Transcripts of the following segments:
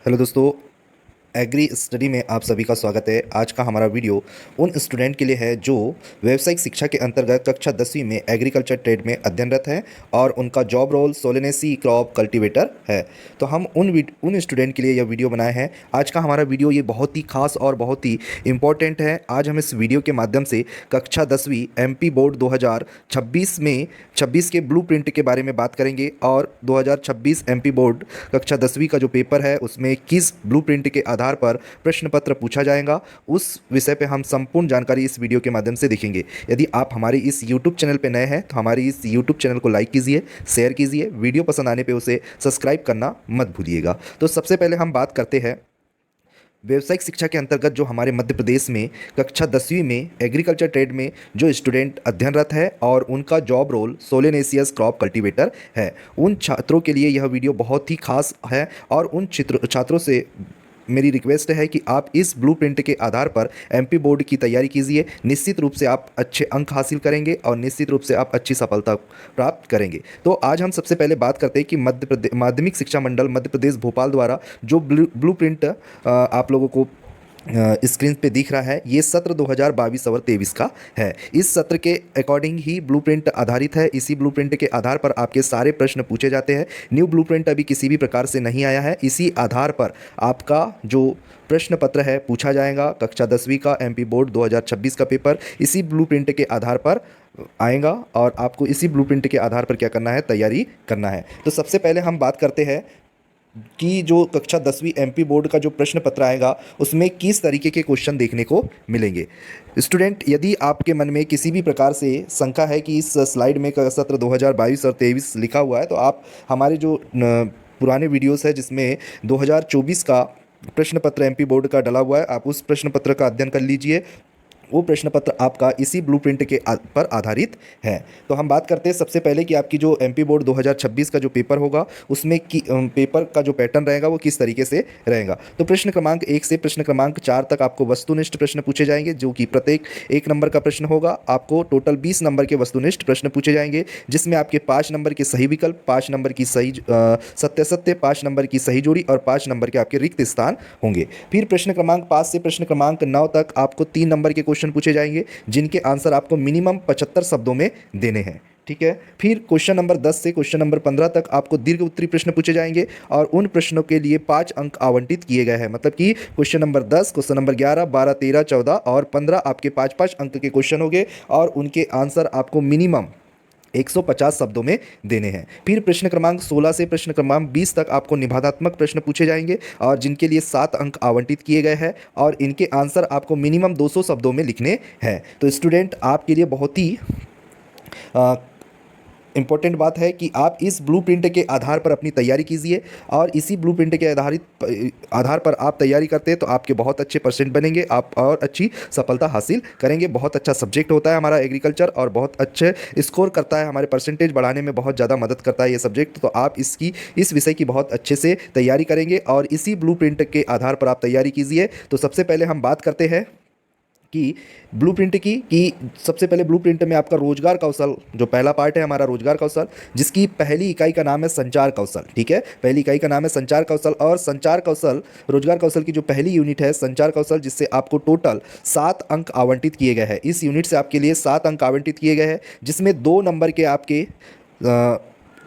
Hello दोस्तों, agree study में आप सभी का स्वागत है। आज का हमारा वीडियो उन स्टूडेंट के लिए है जो व्यावसायिक शिक्षा के अंतर्गत कक्षा 10वीं में एग्रीकल्चर ट्रेड में अध्ययनरत हैं और उनका job role solanaceous crop cultivator है। तो हम उन स्टूडेंट के लिए यह वीडियो बनाए हैं। आज का हमारा वीडियो ये बहुत ही खास और बहुत ही इम्पोर्टेंट है। आज हम इस वीडियो के माध्यम से कक्षा 10वीं एमपी बोर्ड 2026 में 26 के ब्लूप्रिंट के बारे में बात करेंगे और 2026 एमपी बोर्ड कक्षा 10वीं का जो पेपर है उसमें किस ब्लूप्रिंट के आधार पर प्रश्न पत्र पूछा जाएगा, उस विषय पे हम संपूर्ण जानकारी इस वीडियो के माध्यम से देखेंगे। यदि आप हमारे इस यूट्यूब चैनल पे नए हैं तो हमारे इस यूट्यूब चैनल को लाइक कीजिए, शेयर कीजिए, वीडियो पसंद आने पे उसे सब्सक्राइब करना मत भूलिएगा। तो सबसे पहले हम बात करते हैं व्यावसायिक शिक्षा के अंतर्गत जो हमारे मध्य प्रदेश में कक्षा 10वीं में एग्रीकल्चर ट्रेड में जो स्टूडेंट अध्ययनरत है और उनका जॉब रोल सोलेनेसियस क्रॉप कल्टीवेटर है, उन छात्रों के लिए यह वीडियो बहुत ही खास है। और उन छात्रों से मेरी रिक्वेस्ट है कि आप इस ब्लूप्रिंट के आधार पर एमपी बोर्ड की तैयारी कीजिए। निश्चित रूप से आप अच्छे अंक हासिल करेंगे और निश्चित रूप से आप अच्छी सफलता प्राप्त करेंगे। तो आज हम सबसे पहले बात करते हैं कि मध्य प्रदेश माध्यमिक शिक्षा मंडल मध्य प्रदेश भोपाल द्वारा जो ब्लूप्रिंट आप लोगों को स्क्रीन पे दिख रहा है, ये सत्र 2022 और 23 का है। इस सत्र के अकॉर्डिंग ही ब्लूप्रिंट आधारित है। इसी ब्लूप्रिंट के आधार पर आपके सारे प्रश्न पूछे जाते हैं। न्यू ब्लूप्रिंट अभी किसी भी प्रकार से नहीं आया है। इसी आधार पर आपका जो प्रश्न पत्र है पूछा जाएगा। कक्षा 10वीं का एमपी बोर्ड 2026 का पेपर इसी ब्लूप्रिंट के आधार पर आएगा और आपको इसी ब्लूप्रिंट के आधार पर क्या करना है, तैयारी करना है। तो सबसे पहले हम बात करते हैं कि जो कक्षा 10वीं एमपी बोर्ड का जो प्रश्न पत्र आएगा उसमें किस तरीके के क्वेश्चन देखने को मिलेंगे। स्टूडेंट, यदि आपके मन में किसी भी प्रकार से शंका है कि इस स्लाइड में सत्र 2022 और 23 लिखा हुआ है, तो आप हमारे जो पुराने वीडियोस है जिसमें 2024 का प्रश्न पत्र एमपी बोर्ड का डला हुआ है, आप उस प्रश्न पत्र का अध्ययन कर लीजिए। वो प्रश्न पत्र आपका इसी ब्लूप्रिंट के पर आधारित है। तो हम बात करते हैं सबसे पहले कि आपकी जो एमपी बोर्ड 2026 का जो पेपर होगा उसमें पेपर का जो पैटर्न रहेगा वो किस तरीके से रहेगा। तो प्रश्न क्रमांक 1 से प्रश्न क्रमांक 4 तक आपको वस्तुनिष्ठ प्रश्न पूछे जाएंगे, जो कि प्रत्येक 1 नंबर का प्रश्न होगा। आपको टोटल 20 नंबर के वस्तुनिष्ठ प्रश्न पूछे जाएंगे, जिसमें आपके 5 नंबर के सही विकल्प, 5 नंबर की सही सत्य, 5 नंबर की सही जोड़ी और 5 नंबर के आपके रिक्त स्थान होंगे। फिर प्रश्न क्रमांक 5 से प्रश्न क्रमांक 9 तक आपको 3 नंबर के क्वेश्चन पूछे जाएंगे, जिनके आंसर आपको मिनिमम 75 शब्दों में देने हैं। ठीक है। फिर क्वेश्चन नंबर 10 से क्वेश्चन नंबर 15 तक आपको दीर्घ उत्तरीय प्रश्न पूछे जाएंगे और उन प्रश्नों के लिए 5 अंक आवंटित किए गए हैं। मतलब कि क्वेश्चन नंबर 10, क्वेश्चन नंबर 11, 12, 13, 14 और 15 आपके 5-5 अंक के क्वेश्चन होंगे और उनके आंसर आपको मिनिमम 150 शब्दों में देने हैं। फिर प्रश्न क्रमांक 16 से प्रश्न क्रमांक 20 तक आपको निबंधात्मक प्रश्न पूछे जाएंगे और जिनके लिए 7 अंक आवंटित किए गए हैं और इनके आंसर आपको मिनिमम 200 शब्दों में लिखने हैं। तो स्टूडेंट, आपके लिए बहुत ही इम्पोर्टेंट बात है कि आप इस ब्लूप्रिंट के आधार पर अपनी तैयारी कीजिए और इसी ब्लूप्रिंट के आधार पर आप तैयारी करते हैं तो आपके बहुत अच्छे परसेंट बनेंगे, आप और अच्छी सफलता हासिल करेंगे। बहुत अच्छा सब्जेक्ट होता है हमारा एग्रीकल्चर और बहुत अच्छे स्कोर करता है, हमारे परसेंटेज बढ़ाने में बहुत ज़्यादा मदद करता है ये सब्जेक्ट। तो आप इस विषय की बहुत अच्छे से तैयारी करेंगे और इसी ब्लूप्रिंट के आधार पर आप तैयारी कीजिए। तो सबसे पहले हम बात करते हैं कि ब्लूप्रिंट की सबसे पहले ब्लूप्रिंट में आपका रोजगार कौशल, जो पहला पार्ट है हमारा रोजगार कौशल, जिसकी पहली इकाई का नाम है संचार कौशल। ठीक है, पहली इकाई का नाम है संचार कौशल और संचार कौशल रोजगार कौशल की जो पहली यूनिट है संचार कौशल, जिससे आपको टोटल 7 अंक आवंटित किए गए हैं। इस यूनिट से आपके लिए 7 अंक आवंटित किए गए हैं, जिसमें 2 नंबर के आपके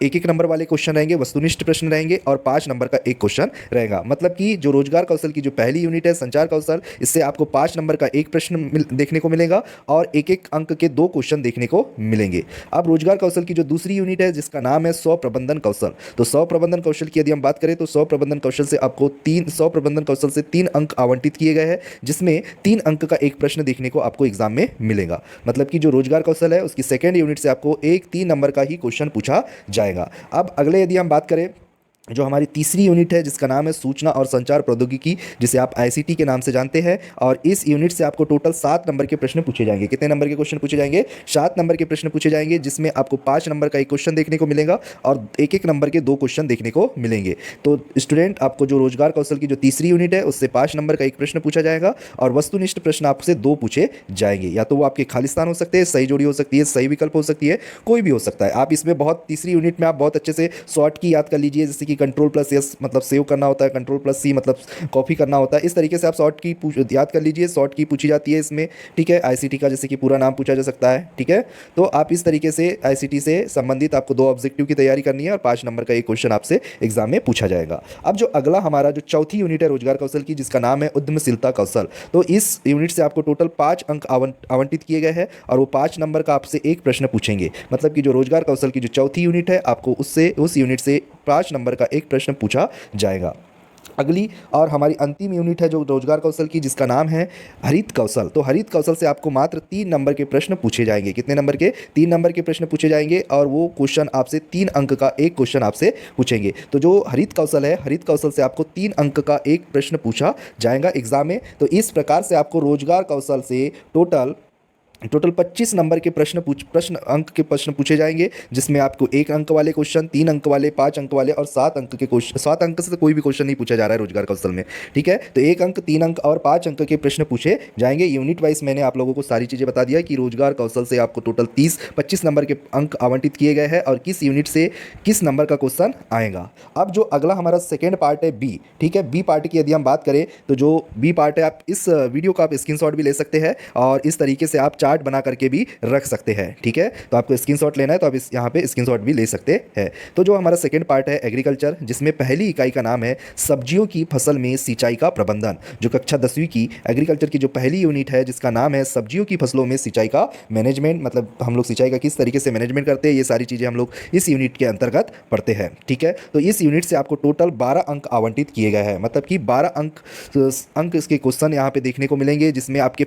1-1 नंबर वाले क्वेश्चन रहेंगे, वस्तुनिष्ठ प्रश्न रहेंगे और 5 नंबर का एक क्वेश्चन रहेगा। मतलब कि जो रोजगार कौशल की जो पहली यूनिट है संचार कौशल, इससे आपको 5 नंबर का एक प्रश्न देखने को मिलेगा और 1-1 अंक के 2 क्वेश्चन देखने को मिलेंगे। अब रोजगार कौशल की जो दूसरी यूनिट है जिसका नाम है स्व प्रबंधन कौशल, तो स्व प्रबंधन कौशल की यदि हम बात करें तो स्व प्रबंधन कौशल से आपको 3 अंक आवंटित किए गए हैं, जिसमें 3 अंक का एक प्रश्न देखने को आपको एग्जाम में मिलेगा। मतलब कि जो रोजगार कौशल है उसकी सेकेंड यूनिट से आपको 3 नंबर का ही क्वेश्चन पूछा जाएगा। अब अगले यदि हम बात करें जो हमारी तीसरी यूनिट है जिसका नाम है सूचना और संचार प्रौद्योगिकी, जिसे आप आईसीटी के नाम से जानते हैं, और इस यूनिट से आपको टोटल 7 नंबर के प्रश्न पूछे जाएंगे। कितने नंबर के क्वेश्चन पूछे जाएंगे? 7 नंबर के प्रश्न पूछे जाएंगे, जिसमें आपको 5 नंबर का एक क्वेश्चन देखने को मिलेगा और 1-1 नंबर के 2 क्वेश्चन देखने को मिलेंगे। तो स्टूडेंट, आपको जो रोजगार कौशल की जो तीसरी यूनिट है उससे 5 नंबर का एक प्रश्न पूछा जाएगा और वस्तुनिष्ठ प्रश्न आपसे 2 पूछे जाएंगे। या तो वो आपके खालिस्तान हो सकते हैं, सही जोड़ी हो सकती है, सही विकल्प हो सकती है, कोई भी हो सकता है। आप इसमें बहुत तीसरी यूनिट में आप बहुत अच्छे से शॉर्ट की याद कर लीजिए, जैसे कि Ctrl+S मतलब सेव करना होता है, Ctrl+C मतलब कॉपी करना होता है। इस तरीके से आप शॉर्ट की याद कर लीजिए, शॉर्ट की पूछी जाती है इसमें, ठीक है। आईसीटी का जैसे कि पूरा नाम पूछा जा सकता है, ठीक है। तो आप इस तरीके से आईसीटी से संबंधित आपको 2 ऑब्जेक्टिव की तैयारी करनी है और 5 नंबर का एक क्वेश्चन आपसे एग्जाम में पूछा जाएगा। अब जो अगला हमारा जो चौथी यूनिट है रोजगार कौशल की, जिसका नाम है उद्यमशीलता कौशल, तो इस यूनिट से आपको टोटल 5 अंक आवंटित किए गए हैं और वो 5 नंबर का आपसे एक प्रश्न पूछेंगे। मतलब कि जो रोजगार कौशल की जो चौथी यूनिट है, आपको उससे उस यूनिट से 5 नंबर का एक प्रश्न पूछा जाएगा। अगली और हमारी अंतिम यूनिट है जो रोजगार कौशल की, जिसका नाम है हरित कौशल। तो हरित कौशल से आपको मात्र 3 नंबर के प्रश्न पूछे जाएंगे। कितने नंबर के? 3 नंबर के प्रश्न पूछे जाएंगे और वो क्वेश्चन आपसे 3 अंक का एक क्वेश्चन आपसे पूछेंगे। तो जो हरित कौशल है, हरित कौशल से आपको 3 अंक का एक प्रश्न पूछा जाएगा एग्जाम में। तो इस प्रकार से आपको रोजगार कौशल से टोटल 25 नंबर के प्रश्न पूछे जाएंगे, जिसमें आपको 1 अंक वाले क्वेश्चन, 3 अंक वाले, 5 अंक वाले और 7 अंक के क्वेश्चन। 7 अंक से तो कोई भी क्वेश्चन नहीं पूछा जा रहा है रोजगार कौशल में, ठीक है। तो 1 अंक, 3 अंक और 5 अंक के प्रश्न पूछे जाएंगे। यूनिट वाइज मैंने आप लोगों को सारी चीज़ें बता दिया कि रोजगार कौशल से आपको टोटल 25 नंबर के अंक आवंटित किए गए हैं और किस यूनिट से किस नंबर का क्वेश्चन आएगा। अब जो अगला हमारा सेकेंड पार्ट है बी, ठीक है। बी पार्ट की यदि हम बात करें तो जो बी पार्ट है, आप इस वीडियो का आप स्क्रीनशॉट भी ले सकते हैं और इस तरीके से आप चार्ट बना करके भी रख सकते हैं, ठीक है। तो आपको स्क्रीनशॉट लेना है तो आप इस यहाँ पे स्क्रीनशॉट भी ले सकते हैं। तो जो हमारा सेकंड पार्ट है एग्रीकल्चर, जिसमें पहली इकाई का नाम है सब्जियों की फसल में सिंचाई का प्रबंधन। जो कक्षा 10वीं की एग्रीकल्चर की जो पहली यूनिट है, जिसका नाम है सब्जियों की फसलों में सिंचाई का मैनेजमेंट, मतलब हम लोग सिंचाई का किस तरीके से मैनेजमेंट करते हैं, ये सारी चीज़ें हम लोग इस यूनिट के अंतर्गत पढ़ते हैं, ठीक है। तो इस यूनिट से आपको टोटल 12 अंक आवंटित किए गए हैं। मतलब कि 12 अंक इसके क्वेश्चन यहाँ पे देखने को मिलेंगे, जिसमें आपके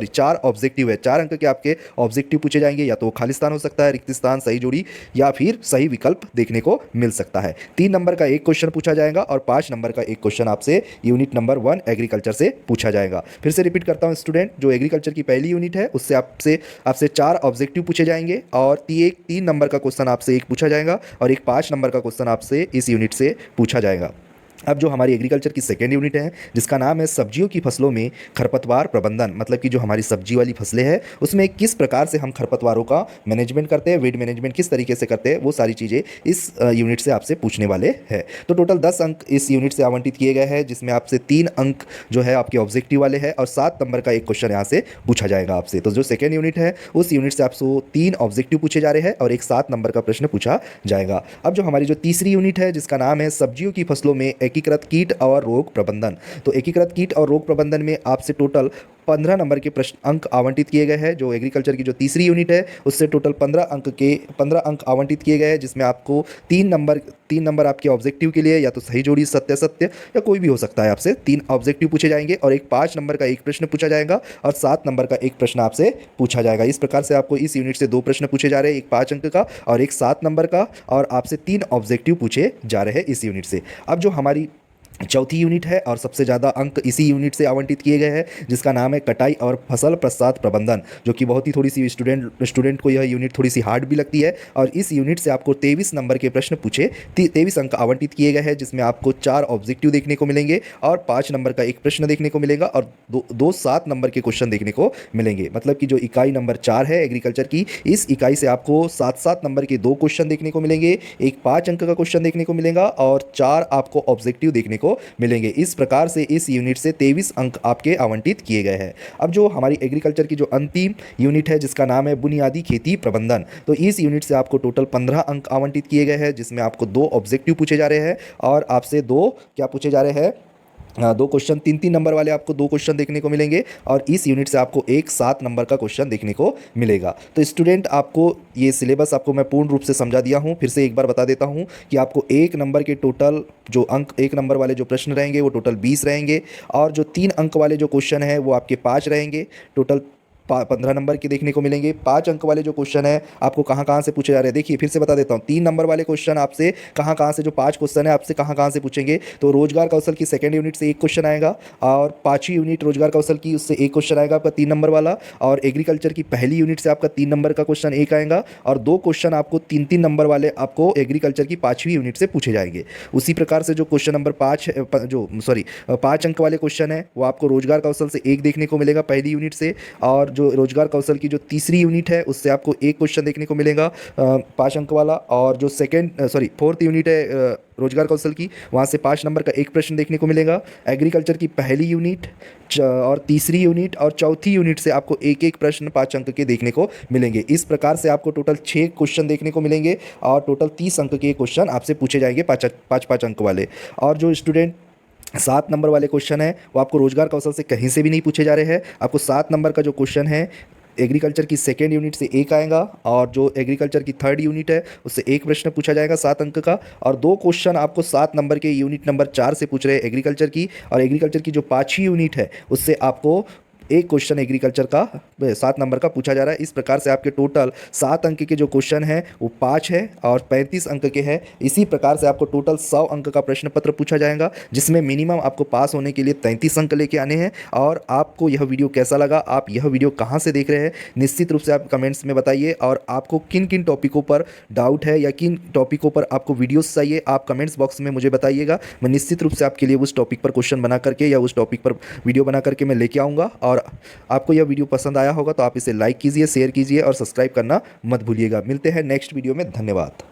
4 ऑब्जेक्टिव है। 4 अंक के आपके ऑब्जेक्टिव पूछे जाएंगे, या तो खाली स्थान हो सकता है, रिक्त स्थान, सही जोड़ी या फिर सही विकल्प देखने को मिल सकता है। 3 नंबर का एक क्वेश्चन पूछा जाएगा और 5 नंबर का एक क्वेश्चन आपसे यूनिट नंबर 1 एग्रीकल्चर से पूछा जाएगा। फिर से रिपीट करता हूं स्टूडेंट, जो एग्रीकल्चर की पहली यूनिट है उससे आपसे 4 ऑब्जेक्टिव पूछे जाएंगे और 3 नंबर का क्वेश्चन आपसे एक पूछा जाएगा और एक 5 नंबर का क्वेश्चन आपसे इस यूनिट से पूछा जाएगा। अब जो हमारी एग्रीकल्चर की सेकेंड यूनिट है, जिसका नाम है सब्जियों की फसलों में खरपतवार प्रबंधन, मतलब कि जो हमारी सब्जी वाली फसलें हैं उसमें किस प्रकार से हम खरपतवारों का मैनेजमेंट करते हैं, वीड मैनेजमेंट किस तरीके से करते हैं, वो सारी चीज़ें इस यूनिट से आपसे पूछने वाले हैं। तो टोटल 10 अंक इस यूनिट से आवंटित किए गए हैं, जिसमें आपसे 3 अंक जो है आपके ऑब्जेक्टिव वाले हैं और 7 नंबर का एक क्वेश्चन यहाँ से पूछा जाएगा आपसे। तो जो सेकेंड यूनिट है उस यूनिट से आपसे 3 ऑब्जेक्टिव पूछे जा रहे हैं और एक 7 नंबर का प्रश्न पूछा जाएगा। अब जो हमारी जो तीसरी यूनिट है, जिसका नाम है सब्जियों की फसलों में एकीकृत कीट और रोग प्रबंधन, तो एकीकृत कीट और रोग प्रबंधन में आपसे टोटल 15 नंबर के प्रश्न अंक आवंटित किए गए हैं। जो एग्रीकल्चर की जो तीसरी यूनिट है उससे टोटल 15 अंक आवंटित किए गए हैं, जिसमें आपको 3 नंबर आपके ऑब्जेक्टिव के लिए, या तो सही जोड़ी, सत्य सत्य या कोई भी हो सकता है, आपसे 3 ऑब्जेक्टिव पूछे जाएंगे और एक 5 नंबर का एक प्रश्न पूछा जाएगा और 7 नंबर का एक प्रश्न आपसे पूछा जाएगा। इस प्रकार से आपको इस यूनिट से 2 प्रश्न पूछे जा रहे हैं, एक 5 अंक का और एक 7 नंबर का, और आपसे 3 ऑब्जेक्टिव पूछे जा रहे हैं इस यूनिट से। अब जो हमारी चौथी यूनिट है और सबसे ज़्यादा अंक इसी यूनिट से आवंटित किए गए हैं, जिसका नाम है कटाई और फसल पश्चात प्रबंधन, जो कि बहुत ही थोड़ी सी स्टूडेंट को यह यूनिट थोड़ी सी हार्ड भी लगती है। और इस यूनिट से आपको 23 नंबर के प्रश्न पूछे 23 अंक आवंटित किए गए हैं, जिसमें आपको 4 ऑब्जेक्टिव देखने को मिलेंगे और 5 नंबर का एक प्रश्न देखने को मिलेगा और दो 7 नंबर के क्वेश्चन देखने को मिलेंगे। मतलब कि जो इकाई नंबर 4 है एग्रीकल्चर की, इस इकाई से आपको 7 नंबर के 2 क्वेश्चन देखने को मिलेंगे, एक 5 अंक का क्वेश्चन देखने को मिलेगा और 4 आपको ऑब्जेक्टिव देखने को मिलेंगे। इस प्रकार से इस यूनिट से 23 अंक आपके आवंटित किए गए हैं। अब जो हमारी एग्रीकल्चर की जो अंतिम यूनिट है, जिसका नाम है बुनियादी खेती प्रबंधन, तो इस यूनिट से आपको टोटल 15 अंक आवंटित किए गए हैं, जिसमें आपको 2 ऑब्जेक्टिव पूछे जा रहे हैं और आपसे 2 क्या पूछे जा रहे हैं, 2 क्वेश्चन 3 नंबर वाले आपको 2 क्वेश्चन देखने को मिलेंगे और इस यूनिट से आपको एक 7 नंबर का क्वेश्चन देखने को मिलेगा। तो स्टूडेंट, आपको ये सिलेबस आपको मैं पूर्ण रूप से समझा दिया हूँ। फिर से एक बार बता देता हूँ कि आपको 1 नंबर के टोटल जो अंक 1 नंबर वाले जो प्रश्न रहेंगे वो टोटल 20 रहेंगे और जो 3 अंक वाले जो क्वेश्चन है वो आपके 5 रहेंगे। टोटल 15 नंबर के देखने को मिलेंगे। 5 अंक वाले जो क्वेश्चन है आपको कहाँ से पूछे जा रहे हैं, देखिए फिर से बता देता हूँ। 3 नंबर वाले क्वेश्चन आपसे कहाँ से, जो 5 क्वेश्चन है आपसे कहाँ से पूछेंगे, तो रोजगार कौशल की सेकंड यूनिट से एक क्वेश्चन आएगा और 5वीं यूनिट रोजगार कौशल की, उससे एक क्वेश्चन आएगा आपका 3 नंबर वाला, और एग्रीकल्चर की पहली यूनिट से आपका 3 नंबर का क्वेश्चन एक आएगा और 2 क्वेश्चन आपको 3 नंबर वाले आपको एग्रीकल्चर की 5वीं यूनिट से पूछे जाएंगे। उसी प्रकार से जो क्वेश्चन नंबर 5 अंक वाले क्वेश्चन है वो आपको रोजगार कौशल से एक देखने को मिलेगा पहली यूनिट से, और जो रोजगार कौशल की जो तीसरी यूनिट है उससे आपको एक क्वेश्चन देखने को मिलेगा 5 अंक वाला। और जो फोर्थ यूनिट है रोजगार कौशल की, वहाँ से 5 नंबर का एक प्रश्न देखने को मिलेगा। एग्रीकल्चर की पहली यूनिट और तीसरी यूनिट और चौथी यूनिट से आपको एक एक प्रश्न 5 अंक के देखने को मिलेंगे। इस प्रकार से आपको टोटल 6 क्वेश्चन देखने को मिलेंगे और टोटल 30 अंक के क्वेश्चन आपसे पूछे जाएंगे, 5 अंक वाले। और जो स्टूडेंट 7 नंबर वाले क्वेश्चन है वो आपको रोजगार कौशल से कहीं से भी नहीं पूछे जा रहे हैं। आपको 7 नंबर का जो क्वेश्चन है एग्रीकल्चर की सेकेंड यूनिट से एक आएगा, और जो एग्रीकल्चर की थर्ड यूनिट है उससे एक प्रश्न पूछा जाएगा 7 अंक का। और 2 क्वेश्चन आपको 7 नंबर के यूनिट नंबर 4 से पूछ रहे हैं एग्रीकल्चर की, और एग्रीकल्चर की जो 5वीं यूनिट है उससे आपको एक क्वेश्चन एग्रीकल्चर का 7 नंबर का पूछा जा रहा है। इस प्रकार से आपके टोटल 7 अंक के जो क्वेश्चन है वो 5 है और 35 अंक के हैं। इसी प्रकार से आपको टोटल 100 अंक का प्रश्न पत्र पूछा जाएगा, जिसमें मिनिमम आपको पास होने के लिए 33 अंक लेके आने हैं। और आपको यह वीडियो कैसा लगा, आप यह वीडियो कहाँ से देख रहे हैं, निश्चित रूप से आप कमेंट्स में बताइए। और आपको किन किन टॉपिकों पर डाउट है या किन टॉपिकों पर आपको वीडियोस चाहिए, आप कमेंट्स बॉक्स में मुझे बताइएगा। मैं निश्चित रूप से आपके लिए उस टॉपिक पर क्वेश्चन बना करके या उस टॉपिक पर वीडियो बना करके मैं लेके आऊँगा। और आपको यह वीडियो पसंद आया होगा तो आप इसे लाइक कीजिए, शेयर कीजिए और सब्सक्राइब करना मत भूलिएगा। मिलते हैं नेक्स्ट वीडियो में। धन्यवाद।